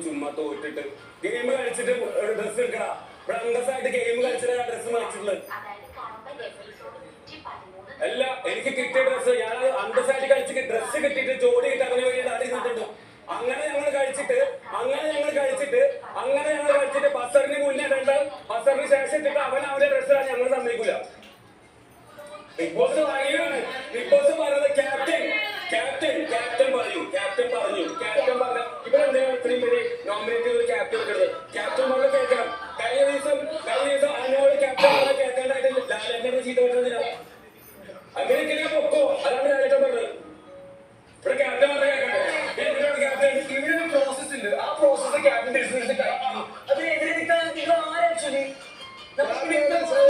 ചുമ്മാ തോറ്റിട്ട് ഗെയിം കളിച്ചിട്ട് ഡ്രസ് എടുക്കടാ. ഇവിടെ അന്തസ്സായിട്ട് ഗെയിം കളിച്ചിട്ട് ഡ്രസ് വാങ്ങിച്ചിട്ടുള്ളത് അല്ല. എനിക്ക് കിട്ടിയ ഡ്രസ് ഞാൻ അന്തസ്സായിട്ട് കളിച്ചിട്ട് ഡ്രസ് കിട്ടിയിട്ട് ജോഡി കിട്ടി അതിന് വേണ്ടി നാട്ടിൽ നിന്നിട്ടുണ്ട്. അങ്ങനെ ഞങ്ങൾ കഴിച്ചിട്ട് ബസറിന് മുന്നേ ഇടണ്ട, ബസറിന് ശേഷം ഇട്ടിട്ട് അവന്റെ ഡ്രസ്സിലാണ് ഞങ്ങൾ സമ്മതിക്കൂല. ബിഗ് ബോസ് പറയുകയാണ്. ബിഗ് ബോസ് പറയുന്നത് ക്യാപ്റ്റൻ പറഞ്ഞു ഇവിടെ എന്തിനാണ് ഇത്രയും പേര് നോമിനേറ്റ് ചെയ്ത് ക്യാപ്റ്റൻ എടുക്കുന്നത്? ക്യാപ്റ്റൻ പറഞ്ഞ കേൾക്കണം. കഴിഞ്ഞ ദിവസം അതിനോട് ക്യാപ്റ്റൻ പറഞ്ഞ കേൾക്കാനായിട്ട് ലാലേട്ടനെ ചീത്ത പറ്റുന്നില്ല. അങ്ങനെയൊക്കെ പൊക്കോ, അതാണ് ലാലേട്ടൻ പറഞ്ഞത്. ഇവിടെ ക്യാപ്റ്റൻ പറഞ്ഞ കേൾക്കണ്ടേ? ക്യാപ്റ്റൻ ഇവിടെ ഒരു പ്രോസസ് ഉണ്ട്. ആ പ്രോസസ് ക്യാപ്റ്റൻ